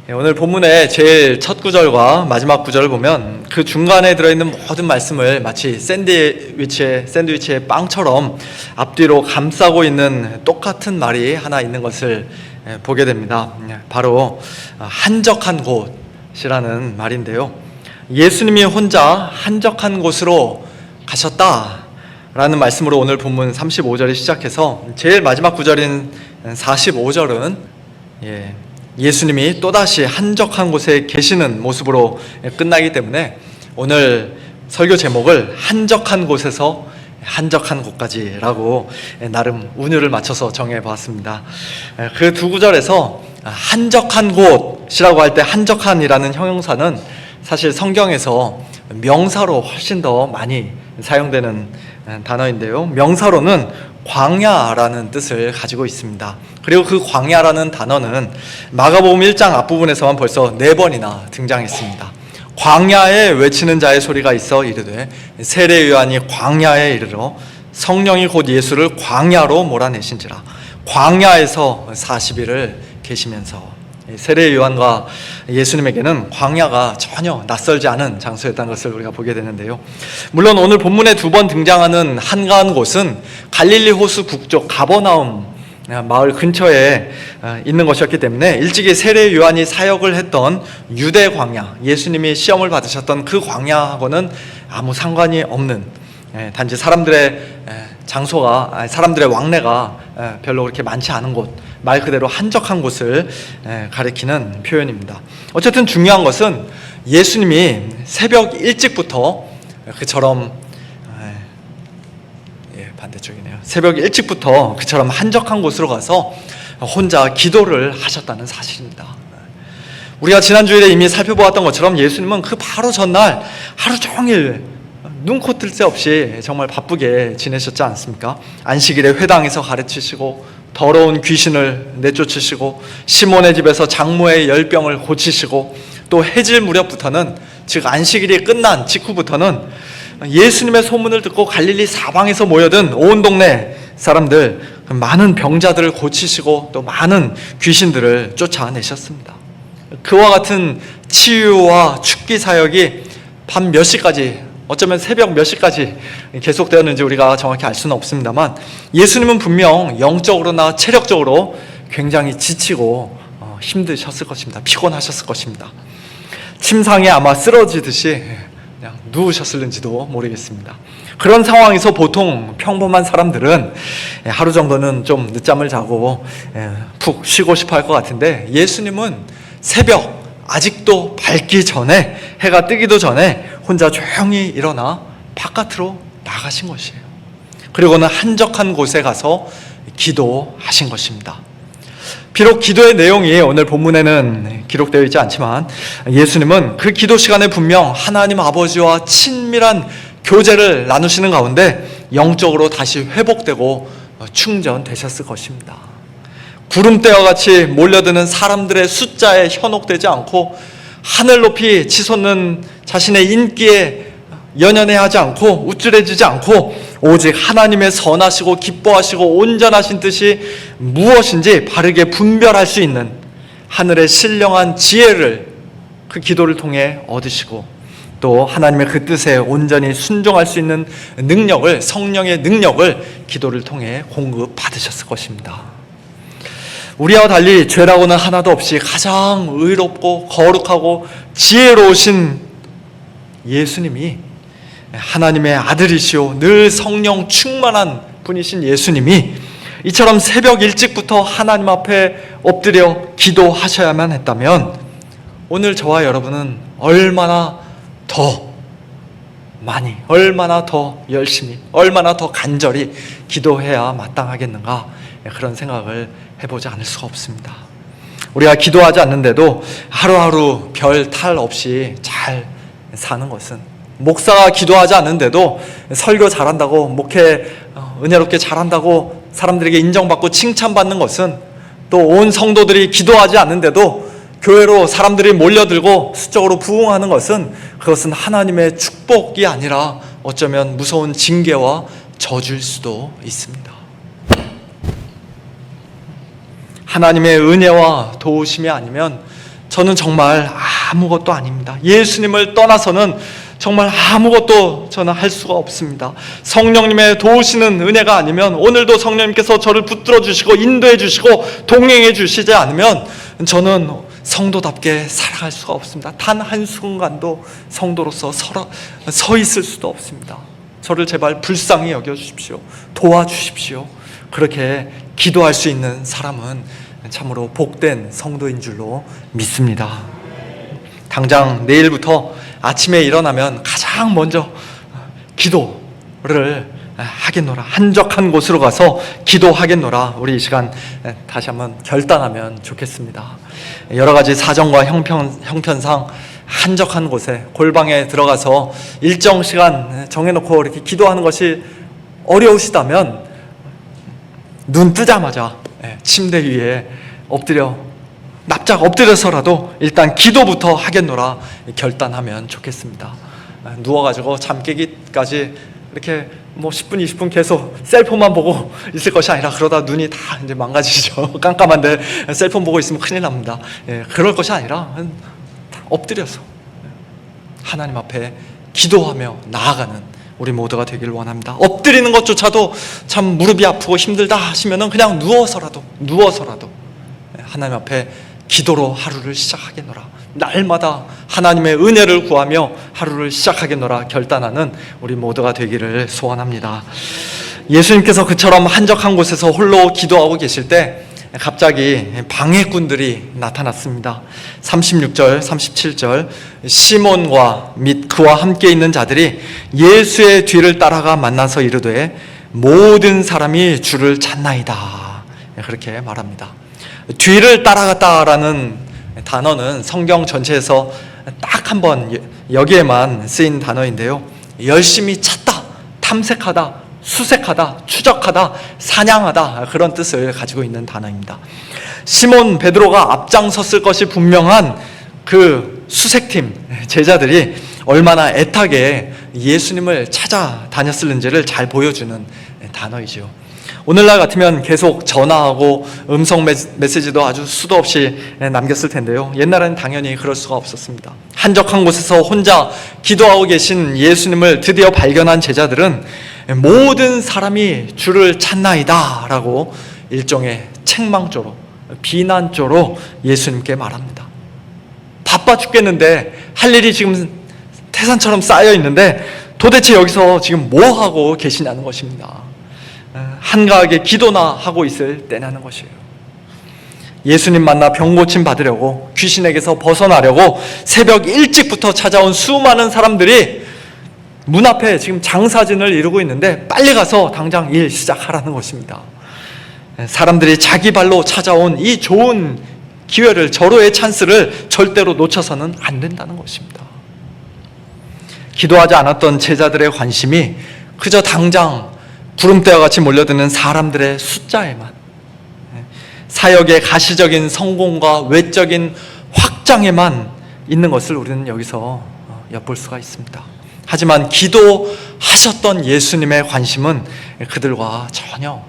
오늘 본문의 제일 첫 구절과 마지막 구절을 보면 그 중간에 들어있는 모든 말씀을 마치 샌드위치의 빵처럼 앞뒤로 감싸고 있는 똑같은 말이 하나 있는 것을 보게 됩니다. 바로 한적한 곳이라는 말인데요. 예수님이 혼자 한적한 곳으로 가셨다라는 말씀으로 오늘 본문 35절이 시작해서 제일 마지막 구절인 45절은 예수님이 또다시 한적한 곳에 계시는 모습으로 끝나기 때문에 오늘 설교 제목을 한적한 곳에서 한적한 곳까지라고 나름 운율을 맞춰서 정해봤습니다. 그 두 구절에서 한적한 곳이라고 할 때 한적한이라는 형용사는 사실 성경에서 명사로 훨씬 더 많이 사용되는 단어인데요. 명사로는 광야라는 뜻을 가지고 있습니다. 그리고 그 광야라는 단어는 마가복음 1장 앞부분에서만 벌써 4번이나 등장했습니다. 광야에 외치는 자의 소리가 있어 이르되 세례 요한이 광야에 이르러 성령이 곧 예수를 광야로 몰아내신지라. 광야에서 40일을 계시면서 세례 요한과 예수님에게는 광야가 전혀 낯설지 않은 장소였다는 것을 우리가 보게 되는데요. 물론 오늘 본문에 2번 등장하는 한가한 곳은 갈릴리 호수 북쪽 가버나움 마을 근처에 있는 것이었기 때문에 일찍이 세례 요한이 사역을 했던 유대 광야, 예수님이 시험을 받으셨던 그 광야하고는 아무 상관이 없는, 단지 사람들의 왕래가 별로 그렇게 많지 않은 곳, 말 그대로 한적한 곳을 가리키는 표현입니다. 어쨌든 중요한 것은 예수님이 새벽 일찍부터 그처럼 반대쪽이네요. 새벽 일찍부터 그처럼 한적한 곳으로 가서 혼자 기도를 하셨다는 사실입니다. 우리가 지난주일에 이미 살펴보았던 것처럼 예수님은 그 바로 전날 하루 종일 눈코 뜰 새 없이 정말 바쁘게 지내셨지 않습니까? 안식일에 회당에서 가르치시고 더러운 귀신을 내쫓으시고 시몬의 집에서 장모의 열병을 고치시고 또 해질 무렵부터는, 즉 안식일이 끝난 직후부터는 예수님의 소문을 듣고 갈릴리 사방에서 모여든 온 동네 사람들, 많은 병자들을 고치시고 또 많은 귀신들을 쫓아내셨습니다. 그와 같은 치유와 축기 사역이 밤 몇 시까지, 어쩌면 새벽 몇 시까지 계속되었는지 우리가 정확히 알 수는 없습니다만 예수님은 분명 영적으로나 체력적으로 굉장히 지치고 힘드셨을 것입니다. 피곤하셨을 것입니다. 침상에 아마 쓰러지듯이 그냥 누우셨을는지도 모르겠습니다. 그런 상황에서 보통 평범한 사람들은 하루 정도는 좀 늦잠을 자고 푹 쉬고 싶어 할 것 같은데 예수님은 새벽, 아직도 밝기 전에, 해가 뜨기도 전에 혼자 조용히 일어나 바깥으로 나가신 것이에요. 그리고는 한적한 곳에 가서 기도하신 것입니다. 비록 기도의 내용이 오늘 본문에는 기록되어 있지 않지만 예수님은 그 기도 시간에 분명 하나님 아버지와 친밀한 교제를 나누시는 가운데 영적으로 다시 회복되고 충전되셨을 것입니다. 구름대와 같이 몰려드는 사람들의 숫자에 현혹되지 않고 하늘 높이 치솟는 자신의 인기에 연연해하지 않고 우쭐해지지 않고 오직 하나님의 선하시고 기뻐하시고 온전하신 뜻이 무엇인지 바르게 분별할 수 있는 하늘의 신령한 지혜를 그 기도를 통해 얻으시고 또 하나님의 그 뜻에 온전히 순종할 수 있는 능력을, 성령의 능력을 기도를 통해 공급받으셨을 것입니다. 우리와 달리 죄라고는 하나도 없이 가장 의롭고 거룩하고 지혜로우신 예수님이, 하나님의 아들이시오 늘 성령 충만한 분이신 예수님이 이처럼 새벽 일찍부터 하나님 앞에 엎드려 기도하셔야만 했다면 오늘 저와 여러분은 얼마나 더 많이, 얼마나 더 열심히, 얼마나 더 간절히 기도해야 마땅하겠는가, 그런 생각을 해보지 않을 수가 없습니다. 우리가 기도하지 않는데도 하루하루 별 탈 없이 잘 사는 것은, 목사가 기도하지 않는데도 설교 잘한다고, 목회 은혜롭게 잘한다고 사람들에게 인정받고 칭찬받는 것은, 또 온 성도들이 기도하지 않는데도 교회로 사람들이 몰려들고 수적으로 부흥하는 것은, 그것은 하나님의 축복이 아니라 어쩌면 무서운 징계와 저주일 수도 있습니다. 하나님의 은혜와 도우심이 아니면 저는 정말 아무것도 아닙니다. 예수님을 떠나서는 정말 아무것도 저는 할 수가 없습니다. 성령님의 도우시는 은혜가 아니면, 오늘도 성령님께서 저를 붙들어 주시고 인도해 주시고 동행해 주시지 않으면 저는 성도답게 살아갈 수가 없습니다. 단 한순간도 성도로서 서 있을 수도 없습니다. 저를 제발 불쌍히 여겨주십시오. 도와주십시오. 그렇게 기도할 수 있는 사람은 참으로 복된 성도인 줄로 믿습니다. 당장 내일부터 아침에 일어나면 가장 먼저 기도를 하겠노라, 한적한 곳으로 가서 기도하겠노라, 우리 이 시간 다시 한번 결단하면 좋겠습니다. 여러 가지 사정과 형편상 한적한 곳에 골방에 들어가서 일정 시간 정해놓고 이렇게 기도하는 것이 어려우시다면 눈 뜨자마자 침대 위에 납작 엎드려서라도 일단 기도부터 하겠노라 결단하면 좋겠습니다. 누워가지고 잠 깨기까지 이렇게 10분, 20분 계속 셀폰만 보고 있을 것이 아니라, 그러다 눈이 다 이제 망가지죠. 깜깜한데 셀폰 보고 있으면 큰일 납니다. 그럴 것이 아니라 엎드려서 하나님 앞에 기도하며 나아가는 우리 모두가 되길 원합니다. 엎드리는 것조차도 참 무릎이 아프고 힘들다 하시면은 그냥 누워서라도 하나님 앞에 기도로 하루를 시작하겠노라, 날마다 하나님의 은혜를 구하며 하루를 시작하겠노라 결단하는 우리 모두가 되기를 소원합니다. 예수님께서 그처럼 한적한 곳에서 홀로 기도하고 계실 때 갑자기 방해꾼들이 나타났습니다. 36절, 37절, 시몬과 및 그와 함께 있는 자들이 예수의 뒤를 따라가 만나서 이르되 모든 사람이 주를 찾나이다, 그렇게 말합니다. 뒤를 따라갔다라는 단어는 성경 전체에서 딱 한 번 여기에만 쓰인 단어인데요, 열심히 찾다, 탐색하다, 수색하다, 추적하다, 사냥하다, 그런 뜻을 가지고 있는 단어입니다. 시몬 베드로가 앞장섰을 것이 분명한 그 수색팀 제자들이 얼마나 애타게 예수님을 찾아다녔을는지를 잘 보여주는 단어이죠. 오늘날 같으면 계속 전화하고 음성 메시지도 아주 수도 없이 남겼을 텐데요, 옛날에는 당연히 그럴 수가 없었습니다. 한적한 곳에서 혼자 기도하고 계신 예수님을 드디어 발견한 제자들은 모든 사람이 주를 찾나이다 라고 일종의 책망조로, 비난조로 예수님께 말합니다. 바빠 죽겠는데, 할 일이 지금 태산처럼 쌓여 있는데 도대체 여기서 지금 뭐 하고 계시냐는 것입니다. 한가하게 기도나 하고 있을 때냐는 것이에요. 예수님 만나 병 고침 받으려고, 귀신에게서 벗어나려고 새벽 일찍부터 찾아온 수많은 사람들이 문 앞에 지금 장사진을 이루고 있는데 빨리 가서 당장 일 시작하라는 것입니다. 사람들이 자기 발로 찾아온 이 좋은 기회를, 절호의 찬스를 절대로 놓쳐서는 안 된다는 것입니다. 기도하지 않았던 제자들의 관심이 그저 당장 구름대와 같이 몰려드는 사람들의 숫자에만, 사역의 가시적인 성공과 외적인 확장에만 있는 것을 우리는 여기서 엿볼 수가 있습니다. 하지만 기도하셨던 예수님의 관심은 그들과 전혀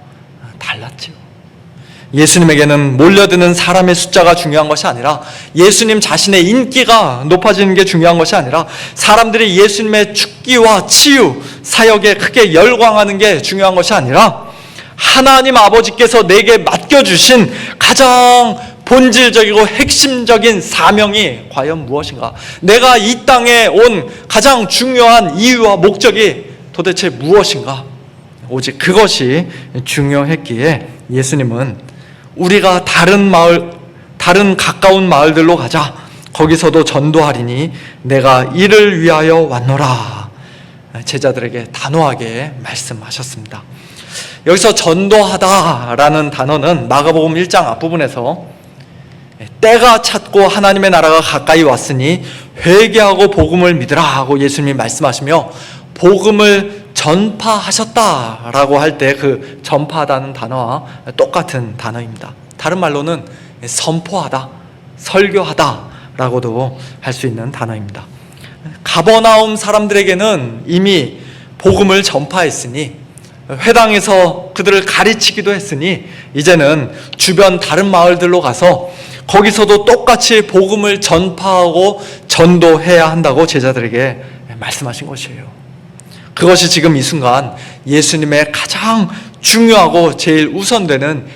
달랐지요. 예수님에게는 몰려드는 사람의 숫자가 중요한 것이 아니라, 예수님 자신의 인기가 높아지는 게 중요한 것이 아니라, 사람들이 예수님의 죽기와 치유, 사역에 크게 열광하는 게 중요한 것이 아니라, 하나님 아버지께서 내게 맡겨주신 가장 본질적이고 핵심적인 사명이 과연 무엇인가, 내가 이 땅에 온 가장 중요한 이유와 목적이 도대체 무엇인가, 오직 그것이 중요했기에 예수님은 우리가 다른 가까운 마을들로 가자, 거기서도 전도하리니 내가 이를 위하여 왔노라, 제자들에게 단호하게 말씀하셨습니다. 여기서 전도하다라는 단어는 마가복음 1장 앞부분에서 때가 찼고 하나님의 나라가 가까이 왔으니 회개하고 복음을 믿으라 하고 예수님이 말씀하시며, 복음을 전파하셨다라고 할 때 그 전파하다는 단어와 똑같은 단어입니다. 다른 말로는 선포하다, 설교하다라고도 할 수 있는 단어입니다. 가버나움 사람들에게는 이미 복음을 전파했으니, 회당에서 그들을 가르치기도 했으니, 이제는 주변 다른 마을들로 가서 거기서도 똑같이 복음을 전파하고 전도해야 한다고 제자들에게 말씀하신 것이에요. 그것이 지금 이 순간 예수님의 가장 중요하고 제일 우선되는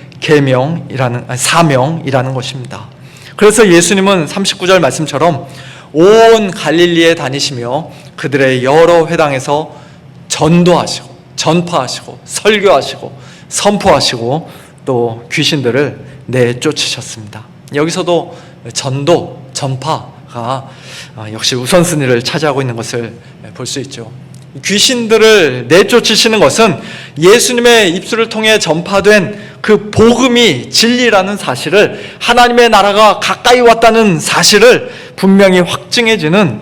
사명이라는 것입니다. 그래서 예수님은 39절 말씀처럼 온 갈릴리에 다니시며 그들의 여러 회당에서 전도하시고 전파하시고 설교하시고 선포하시고 또 귀신들을 내쫓으셨습니다. 여기서도 전도, 전파가 역시 우선순위를 차지하고 있는 것을 볼 수 있죠. 귀신들을 내쫓으시는 것은 예수님의 입술을 통해 전파된 그 복음이 진리라는 사실을, 하나님의 나라가 가까이 왔다는 사실을 분명히 확증해 주는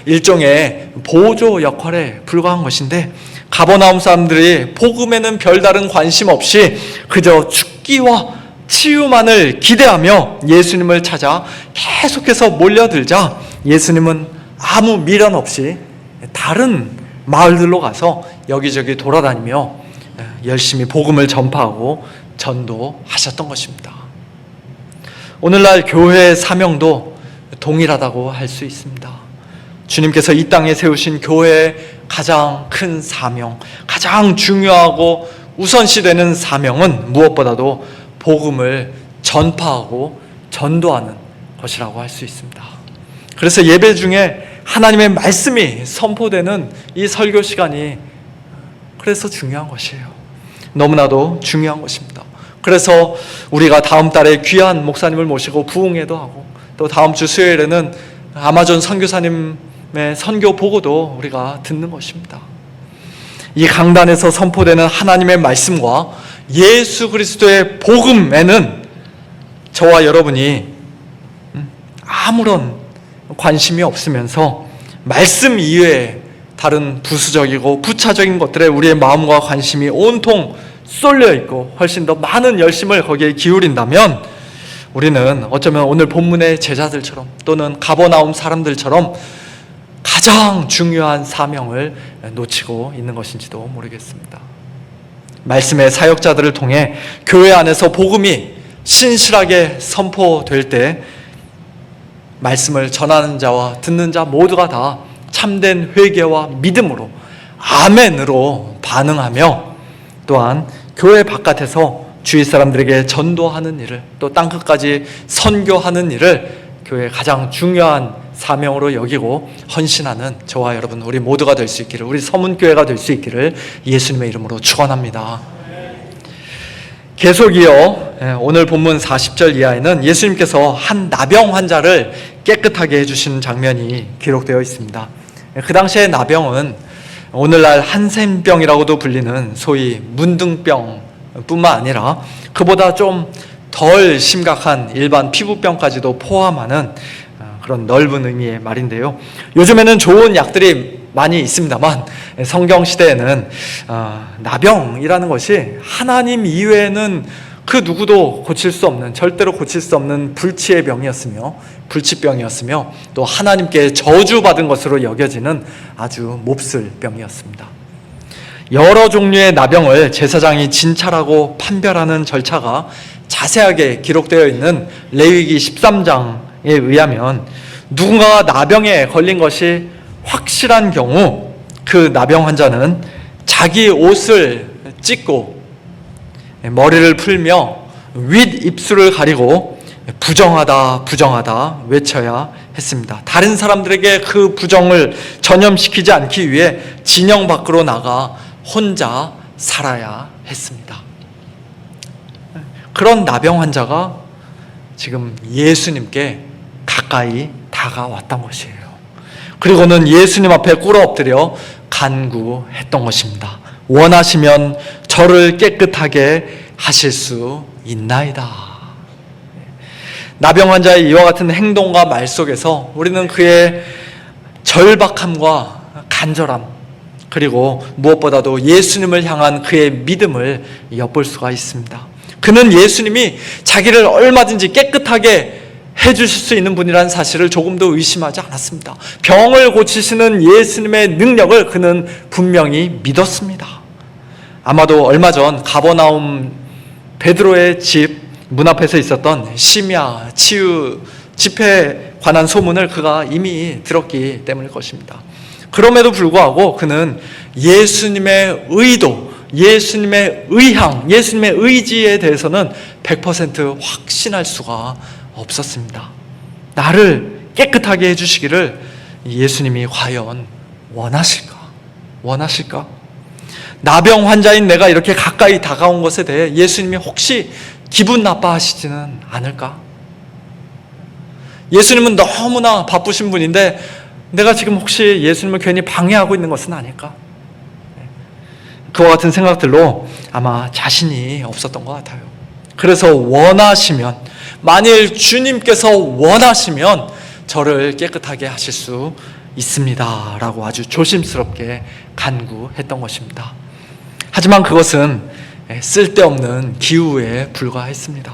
일종의 보조 역할에 불과한 것인데, 가버나움 사람들이 복음에는 별다른 관심 없이 그저 죽기와 치유만을 기대하며 예수님을 찾아 계속해서 몰려들자 예수님은 아무 미련 없이 다른 마을들로 가서 여기저기 돌아다니며 열심히 복음을 전파하고 전도하셨던 것입니다. 오늘날 교회의 사명도 동일하다고 할 수 있습니다. 주님께서 이 땅에 세우신 교회의 가장 큰 사명, 가장 중요하고 우선시되는 사명은 무엇보다도 복음을 전파하고 전도하는 것이라고 할 수 있습니다. 그래서 예배 중에 하나님의 말씀이 선포되는 이 설교 시간이 그래서 중요한 것이에요. 너무나도 중요한 것입니다. 그래서 우리가 다음 달에 귀한 목사님을 모시고 부흥회도 하고, 또 다음 주 수요일에는 아마존 선교사님의 선교 보고도 우리가 듣는 것입니다. 이 강단에서 선포되는 하나님의 말씀과 예수 그리스도의 복음에는 저와 여러분이 아무런 관심이 없으면서 말씀 이외에 다른 부수적이고 부차적인 것들에 우리의 마음과 관심이 온통 쏠려 있고 훨씬 더 많은 열심을 거기에 기울인다면, 우리는 어쩌면 오늘 본문의 제자들처럼 또는 가버나움 사람들처럼 가장 중요한 사명을 놓치고 있는 것인지도 모르겠습니다. 말씀의 사역자들을 통해 교회 안에서 복음이 신실하게 선포될 때 말씀을 전하는 자와 듣는 자 모두가 다 참된 회개와 믿음으로 아멘으로 반응하며, 또한 교회 바깥에서 주위 사람들에게 전도하는 일을, 또 땅끝까지 선교하는 일을 교회의 가장 중요한 사명으로 여기고 헌신하는 저와 여러분, 우리 모두가 될 수 있기를, 우리 서문교회가 될 수 있기를 예수님의 이름으로 축원합니다. 계속 이어 오늘 본문 40절 이하에는 예수님께서 한 나병 환자를 깨끗하게 해주시는 장면이 기록되어 있습니다. 그 당시에 나병은 오늘날 한센병이라고도 불리는 소위 문둥병뿐만 아니라 그보다 좀 덜 심각한 일반 피부병까지도 포함하는 그런 넓은 의미의 말인데요. 요즘에는 좋은 약들이 많이 있습니다만 성경 시대에는 나병이라는 것이 하나님 이외에는 그 누구도 고칠 수 없는, 절대로 고칠 수 없는 불치의 병이었으며, 불치병이었으며, 또 하나님께 저주받은 것으로 여겨지는 아주 몹쓸 병이었습니다. 여러 종류의 나병을 제사장이 진찰하고 판별하는 절차가 자세하게 기록되어 있는 레위기 13장에 의하면, 누군가가 나병에 걸린 것이 확실한 경우 그 나병 환자는 자기 옷을 찢고 머리를 풀며 윗 입술을 가리고 부정하다 부정하다 외쳐야 했습니다. 다른 사람들에게 그 부정을 전염시키지 않기 위해 진영 밖으로 나가 혼자 살아야 했습니다. 그런 나병 환자가 지금 예수님께 가까이 다가왔던 것이에요. 그리고는 예수님 앞에 꿇어 엎드려 간구했던 것입니다. 원하시면 저를 깨끗하게 하실 수 있나이다. 나병 환자의 이와 같은 행동과 말 속에서 우리는 그의 절박함과 간절함, 그리고 무엇보다도 예수님을 향한 그의 믿음을 엿볼 수가 있습니다. 그는 예수님이 자기를 얼마든지 깨끗하게 해주실 수 있는 분이라는 사실을 조금도 의심하지 않았습니다. 병을 고치시는 예수님의 능력을 그는 분명히 믿었습니다. 아마도 얼마 전 가버나움 베드로의 집 문 앞에서 있었던 심야, 치유, 집회에 관한 소문을 그가 이미 들었기 때문일 것입니다. 그럼에도 불구하고 그는 예수님의 의도, 예수님의 의향, 예수님의 의지에 대해서는 100% 확신할 수가 없었습니다. 나를 깨끗하게 해주시기를 예수님이 과연 원하실까? 나병 환자인 내가 이렇게 가까이 다가온 것에 대해 예수님이 혹시 기분 나빠하시지는 않을까? 예수님은 너무나 바쁘신 분인데 내가 지금 혹시 예수님을 괜히 방해하고 있는 것은 아닐까? 그와 같은 생각들로 아마 자신이 없었던 것 같아요. 그래서 원하시면, 만일 주님께서 원하시면 저를 깨끗하게 하실 수 있습니다 라고 아주 조심스럽게 간구했던 것입니다. 하지만 그것은 쓸데없는 기우에 불과했습니다.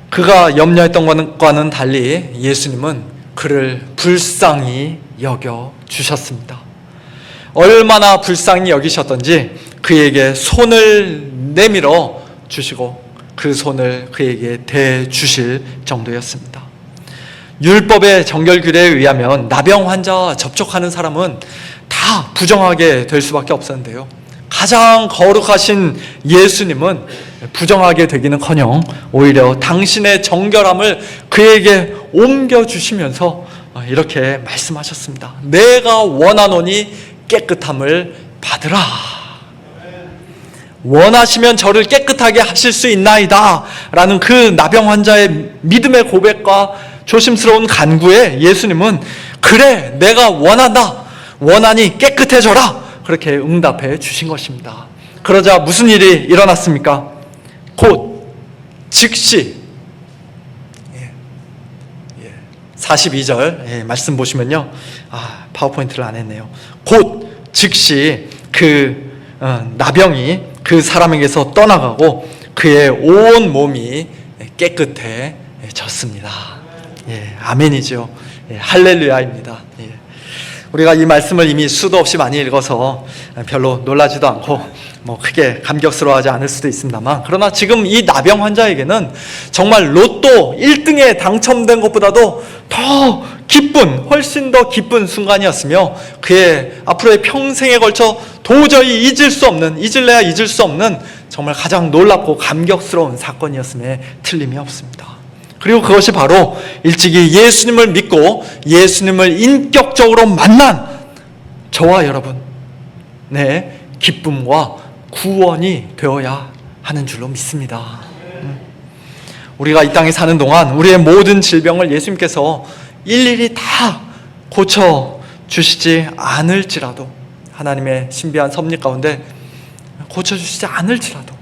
그가 염려했던 것과는 달리 예수님은 그를 불쌍히 여겨주셨습니다. 얼마나 불쌍히 여기셨던지 그에게 손을 내밀어 주시고 그 손을 그에게 대주실 정도였습니다. 율법의 정결규례에 의하면 나병 환자 접촉하는 사람은 다 부정하게 될 수밖에 없었는데요, 가장 거룩하신 예수님은 부정하게 되기는커녕 오히려 당신의 정결함을 그에게 옮겨주시면서 이렇게 말씀하셨습니다. 내가 원하노니 깨끗함을 받으라. 원하시면 저를 깨끗하게 하실 수 있나이다 라는 그 나병 환자의 믿음의 고백과 조심스러운 간구에 예수님은 그래, 내가 원한다, 원하니 깨끗해져라, 그렇게 응답해 주신 것입니다. 그러자 무슨 일이 일어났습니까? 곧 즉시 42절 말씀 보시면요, 파워포인트를 안 했네요. 곧 즉시 그 나병이 그 사람에게서 떠나가고 그의 온 몸이 깨끗해졌습니다. 아멘이죠. 할렐루야입니다. 우리가 이 말씀을 이미 수도 없이 많이 읽어서 별로 놀라지도 않고 크게 감격스러워하지 않을 수도 있습니다만, 그러나 지금 이 나병 환자에게는 정말 로또 1등에 당첨된 것보다도 더 기쁜, 훨씬 더 기쁜 순간이었으며 그의 앞으로의 평생에 걸쳐 도저히 잊을래야 잊을 수 없는 정말 가장 놀랍고 감격스러운 사건이었음에 틀림이 없습니다. 그리고 그것이 바로 일찍이 예수님을 믿고 예수님을 인격적으로 만난 저와 여러분의 기쁨과 구원이 되어야 하는 줄로 믿습니다. 우리가 이 땅에 사는 동안 우리의 모든 질병을 예수님께서 일일이 다 고쳐주시지 않을지라도, 하나님의 신비한 섭리 가운데 고쳐주시지 않을지라도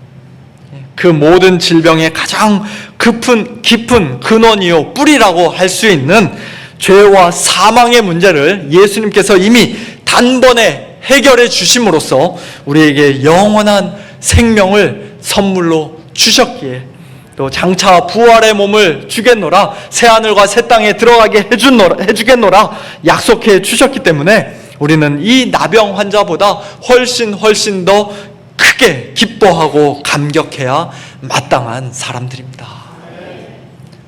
그 모든 질병의 가장 깊은 근원이요 뿌리라고 할 수 있는 죄와 사망의 문제를 예수님께서 이미 단번에 해결해 주심으로써 우리에게 영원한 생명을 선물로 주셨기에, 또 장차 부활의 몸을 주겠노라, 새하늘과 새 땅에 들어가게 해주겠노라 약속해 주셨기 때문에 우리는 이 나병 환자보다 훨씬 더 크게 기뻐하고 감격해야 마땅한 사람들입니다.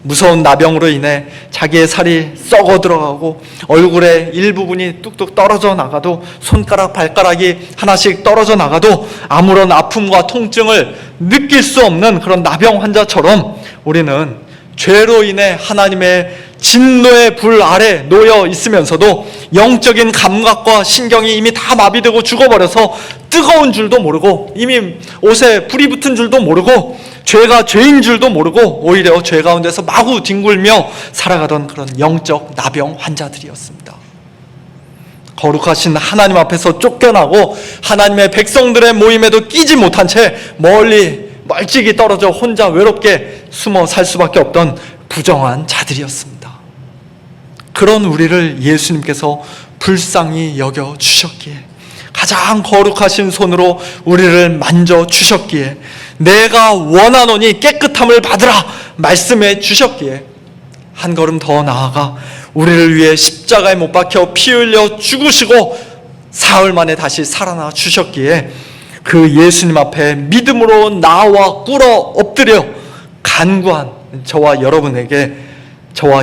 무서운 나병으로 인해 자기의 살이 썩어 들어가고 얼굴의 일부분이 뚝뚝 떨어져 나가도, 손가락 발가락이 하나씩 떨어져 나가도 아무런 아픔과 통증을 느낄 수 없는 그런 나병 환자처럼 우리는 죄로 인해 하나님의 진노의 불 아래 놓여 있으면서도 영적인 감각과 신경이 이미 다 마비되고 죽어버려서 뜨거운 줄도 모르고, 이미 옷에 불이 붙은 줄도 모르고, 죄가 죄인 줄도 모르고 오히려 죄 가운데서 마구 뒹굴며 살아가던 그런 영적 나병 환자들이었습니다. 거룩하신 하나님 앞에서 쫓겨나고 하나님의 백성들의 모임에도 끼지 못한 채 멀찍이 떨어져 혼자 외롭게 숨어 살 수밖에 없던 부정한 자들이었습니다. 그런 우리를 예수님께서 불쌍히 여겨 주셨기에, 가장 거룩하신 손으로 우리를 만져 주셨기에, 내가 원하노니 깨끗함을 받으라 말씀해 주셨기에, 한 걸음 더 나아가 우리를 위해 십자가에 못 박혀 피 흘려 죽으시고 사흘 만에 다시 살아나 주셨기에 그 예수님 앞에 믿음으로 나와 꿇어 엎드려 간구한 저와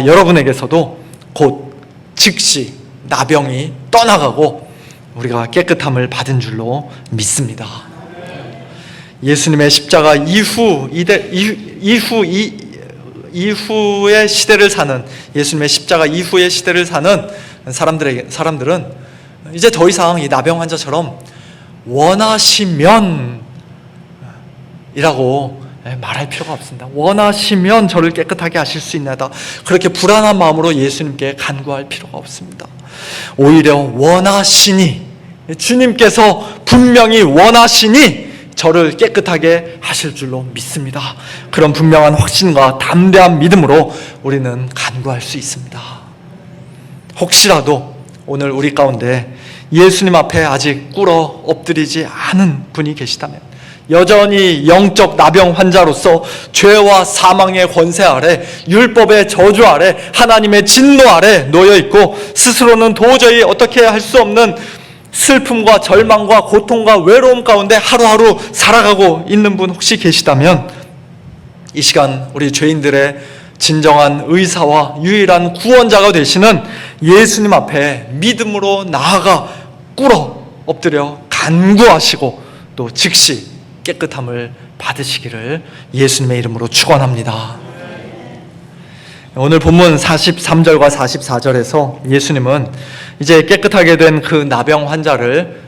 여러분에게서도 곧 즉시 나병이 떠나가고 우리가 깨끗함을 받은 줄로 믿습니다. 예수님의 십자가 이후의 시대를 사는, 예수님의 십자가 이후의 시대를 사는 사람들은 이제 더 이상 이 나병 환자처럼 원하시면 이라고 말할 필요가 없습니다. 원하시면 저를 깨끗하게 하실 수 있나이다, 그렇게 불안한 마음으로 예수님께 간구할 필요가 없습니다. 오히려 원하시니, 주님께서 분명히 원하시니 저를 깨끗하게 하실 줄로 믿습니다. 그런 분명한 확신과 담대한 믿음으로 우리는 간구할 수 있습니다. 혹시라도 오늘 우리 가운데 예수님 앞에 아직 꿇어 엎드리지 않은 분이 계시다면, 여전히 영적 나병 환자로서 죄와 사망의 권세 아래, 율법의 저주 아래, 하나님의 진노 아래 놓여 있고 스스로는 도저히 어떻게 할 수 없는 슬픔과 절망과 고통과 외로움 가운데 하루하루 살아가고 있는 분 혹시 계시다면, 이 시간 우리 죄인들의 진정한 의사와 유일한 구원자가 되시는 예수님 앞에 믿음으로 나아가 꿇어 엎드려 간구하시고 또 즉시 깨끗함을 받으시기를 예수님의 이름으로 축원합니다. 오늘 본문 43절과 44절에서 예수님은 이제 깨끗하게 된 그 나병 환자를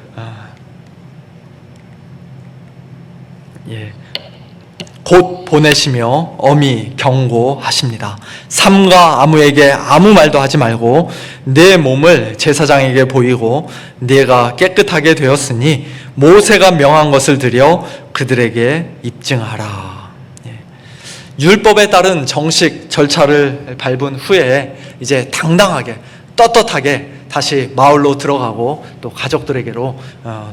곧 보내시며 엄히 경고하십니다. 삼가 아무에게 아무 말도 하지 말고 내 몸을 제사장에게 보이고 네가 깨끗하게 되었으니 모세가 명한 것을 드려 그들에게 입증하라. 율법에 따른 정식 절차를 밟은 후에 이제 당당하게 떳떳하게 다시 마을로 들어가고 또 가족들에게로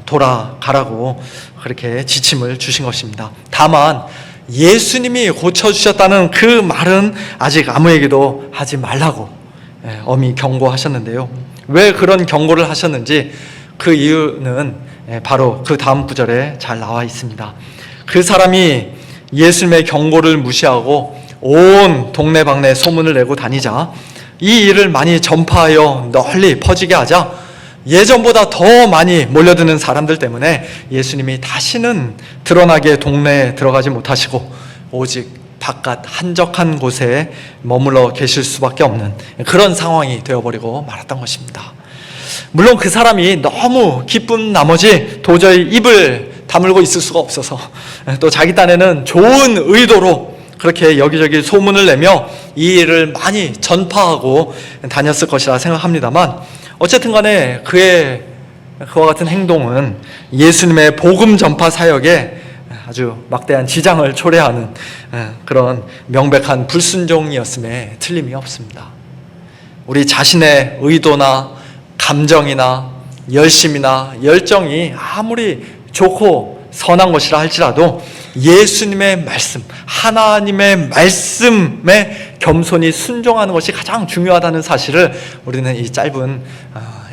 돌아가라고 그렇게 지침을 주신 것입니다. 다만 예수님이 고쳐주셨다는 그 말은 아직 아무에게도 하지 말라고 엄히 경고하셨는데요. 왜 그런 경고를 하셨는지 그 이유는 바로 그 다음 구절에 잘 나와 있습니다. 그 사람이 예수님의 경고를 무시하고 온 동네방네 소문을 내고 다니자 이 일을 많이 전파하여 널리 퍼지게 하자 예전보다 더 많이 몰려드는 사람들 때문에 예수님이 다시는 드러나게 동네에 들어가지 못하시고 오직 바깥 한적한 곳에 머물러 계실 수밖에 없는 그런 상황이 되어버리고 말았던 것입니다. 물론 그 사람이 너무 기쁜 나머지 도저히 입을 다물고 있을 수가 없어서 또 자기 딴에는 좋은 의도로 그렇게 여기저기 소문을 내며 이 일을 많이 전파하고 다녔을 것이라 생각합니다만, 어쨌든 간에 그와 같은 행동은 예수님의 복음 전파 사역에 아주 막대한 지장을 초래하는 그런 명백한 불순종이었음에 틀림이 없습니다. 우리 자신의 의도나 감정이나 열심이나 열정이 아무리 좋고 선한 것이라 할지라도 예수님의 말씀, 하나님의 말씀에 겸손히 순종하는 것이 가장 중요하다는 사실을 우리는 이 짧은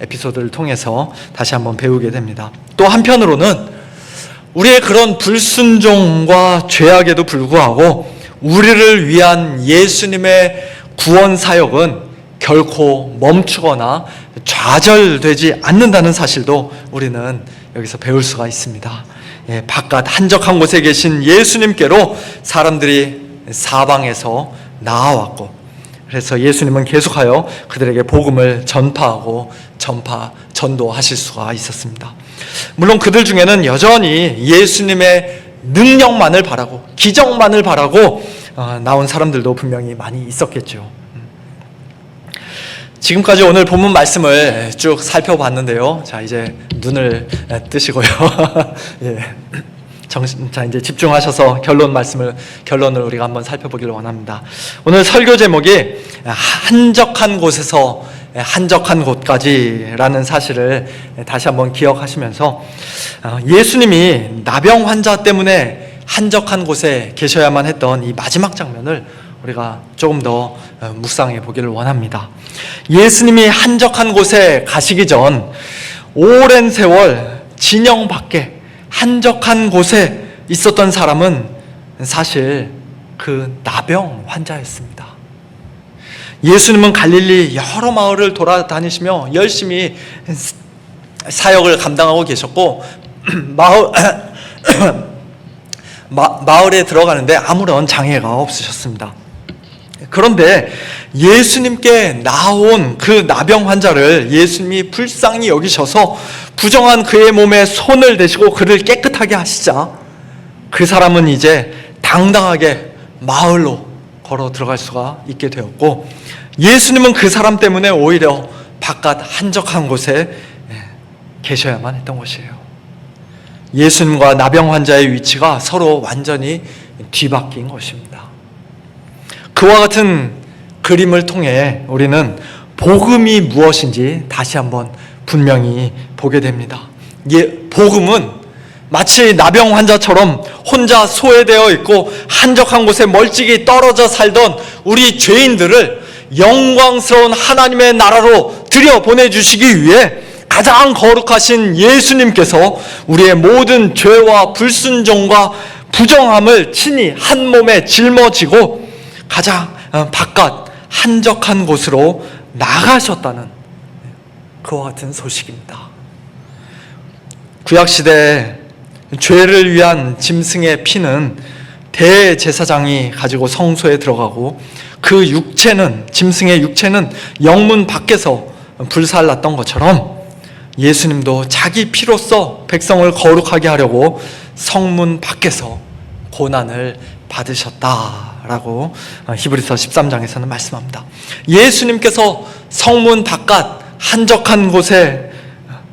에피소드를 통해서 다시 한번 배우게 됩니다. 또 한편으로는 우리의 그런 불순종과 죄악에도 불구하고 우리를 위한 예수님의 구원 사역은 결코 멈추거나 좌절되지 않는다는 사실도 우리는 여기서 배울 수가 있습니다. 바깥 한적한 곳에 계신 예수님께로 사람들이 사방에서 나아왔고, 그래서 예수님은 계속하여 그들에게 복음을 전파하고 전도하실 수가 있었습니다. 물론 그들 중에는 여전히 예수님의 능력만을 바라고 기적만을 바라고 나온 사람들도 분명히 많이 있었겠죠. 지금까지 오늘 본문 말씀을 쭉 살펴봤는데요. 자, 이제 눈을 뜨시고요. 예. 자, 이제 집중하셔서 결론을 우리가 한번 살펴보기를 원합니다. 오늘 설교 제목이 한적한 곳에서 한적한 곳까지라는 사실을 다시 한번 기억하시면서 예수님이 나병 환자 때문에 한적한 곳에 계셔야만 했던 이 마지막 장면을 우리가 조금 더 묵상해 보기를 원합니다. 예수님이 한적한 곳에 가시기 전 오랜 세월 진영 밖에 한적한 곳에 있었던 사람은 사실 그 나병 환자였습니다. 예수님은 갈릴리 여러 마을을 돌아다니시며 열심히 사역을 감당하고 계셨고 마을에 들어가는데 아무런 장애가 없으셨습니다. 그런데 예수님께 나온 그 나병 환자를 예수님이 불쌍히 여기셔서 부정한 그의 몸에 손을 대시고 그를 깨끗하게 하시자 그 사람은 이제 당당하게 마을로 걸어 들어갈 수가 있게 되었고, 예수님은 그 사람 때문에 오히려 바깥 한적한 곳에 계셔야만 했던 것이에요. 예수님과 나병 환자의 위치가 서로 완전히 뒤바뀐 것입니다. 그와 같은 그림을 통해 우리는 복음이 무엇인지 다시 한번 분명히 보게 됩니다. 복음은 마치 나병 환자처럼 혼자 소외되어 있고 한적한 곳에 멀찍이 떨어져 살던 우리 죄인들을 영광스러운 하나님의 나라로 들여보내주시기 위해 가장 거룩하신 예수님께서 우리의 모든 죄와 불순종과 부정함을 친히 한 몸에 짊어지고 가장 바깥 한적한 곳으로 나가셨다는 그와 같은 소식입니다. 구약시대에 죄를 위한 짐승의 피는 대제사장이 가지고 성소에 들어가고 그 육체는, 짐승의 육체는 영문 밖에서 불살랐던 것처럼 예수님도 자기 피로써 백성을 거룩하게 하려고 성문 밖에서 고난을 받으셨다라고 히브리서 13장에서는 말씀합니다. 예수님께서 성문 바깥 한적한 곳에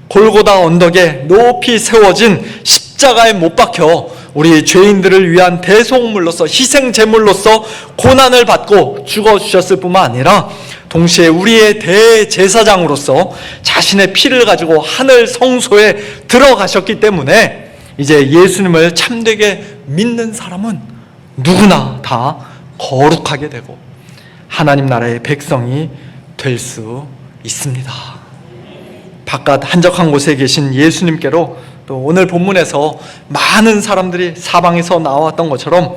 골고다 언덕에 높이 세워진 십자가에 못 박혀 우리 죄인들을 위한 대속물로서 희생제물로서 고난을 받고 죽어주셨을 뿐만 아니라 동시에 우리의 대제사장으로서 자신의 피를 가지고 하늘 성소에 들어가셨기 때문에 이제 예수님을 참되게 믿는 사람은 누구나 다 거룩하게 되고 하나님 나라의 백성이 될 수 있습니다. 바깥 한적한 곳에 계신 예수님께로 또 오늘 본문에서 많은 사람들이 사방에서 나왔던 것처럼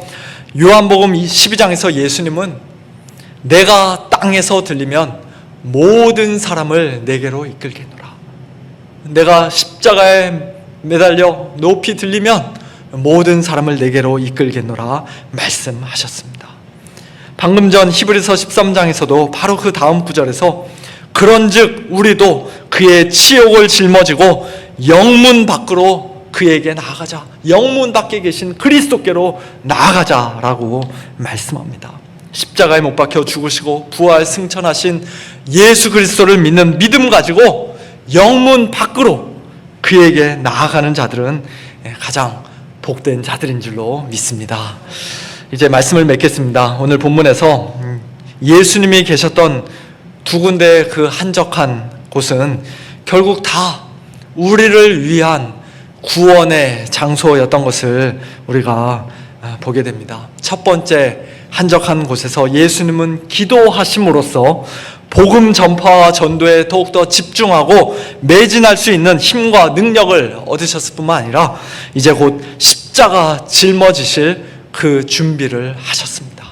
요한복음 12장에서 예수님은 내가 땅에서 들리면 모든 사람을 내게로 이끌겠노라. 내가 십자가에 매달려 높이 들리면 모든 사람을 내게로 이끌겠노라 말씀하셨습니다. 방금 전 히브리서 13장에서도 바로 그 다음 구절에서 그런즉 우리도 그의 치욕을 짊어지고 영문 밖으로 그에게 나아가자, 영문 밖에 계신 그리스도께로 나아가자라고 말씀합니다. 십자가에 못 박혀 죽으시고 부활 승천하신 예수 그리스도를 믿는 믿음 가지고 영문 밖으로 그에게 나아가는 자들은 가장 복된 자들인 줄로 믿습니다. 이제 말씀을 맺겠습니다. 오늘 본문에서 예수님이 계셨던 두 군데의 그 한적한 곳은 결국 다 우리를 위한 구원의 장소였던 것을 우리가 보게 됩니다. 첫 번째 한적한 곳에서 예수님은 기도하심으로써 복음 전파와 전도에 더욱더 집중하고 매진할 수 있는 힘과 능력을 얻으셨을 뿐만 아니라 이제 곧 십자가 짊어지실 그 준비를 하셨습니다.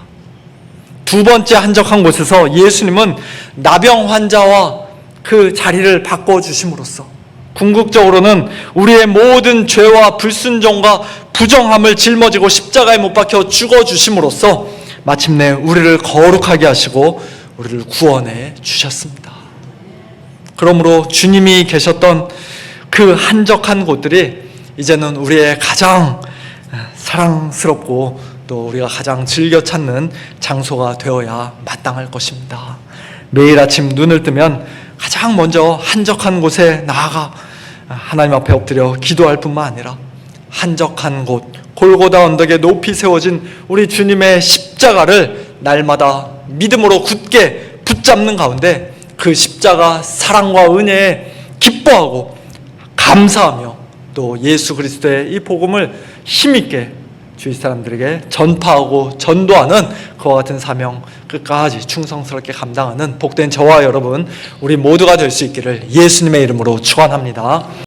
두 번째 한적한 곳에서 예수님은 나병 환자와 그 자리를 바꿔주심으로써 궁극적으로는 우리의 모든 죄와 불순종과 부정함을 짊어지고 십자가에 못 박혀 죽어주심으로써 마침내 우리를 거룩하게 하시고 우리를 구원해 주셨습니다. 그러므로 주님이 계셨던 그 한적한 곳들이 이제는 우리의 가장 사랑스럽고 또 우리가 가장 즐겨 찾는 장소가 되어야 마땅할 것입니다. 매일 아침 눈을 뜨면 가장 먼저 한적한 곳에 나아가 하나님 앞에 엎드려 기도할 뿐만 아니라 한적한 곳 골고다 언덕에 높이 세워진 우리 주님의 십자가를 날마다 믿음으로 굳게 붙잡는 가운데 그 십자가 사랑과 은혜에 기뻐하고 감사하며 또 예수 그리스도의 이 복음을 힘있게 주위 사람들에게 전파하고 전도하는 그와 같은 사명 끝까지 충성스럽게 감당하는 복된 저와 여러분 우리 모두가 될 수 있기를 예수님의 이름으로 축원합니다.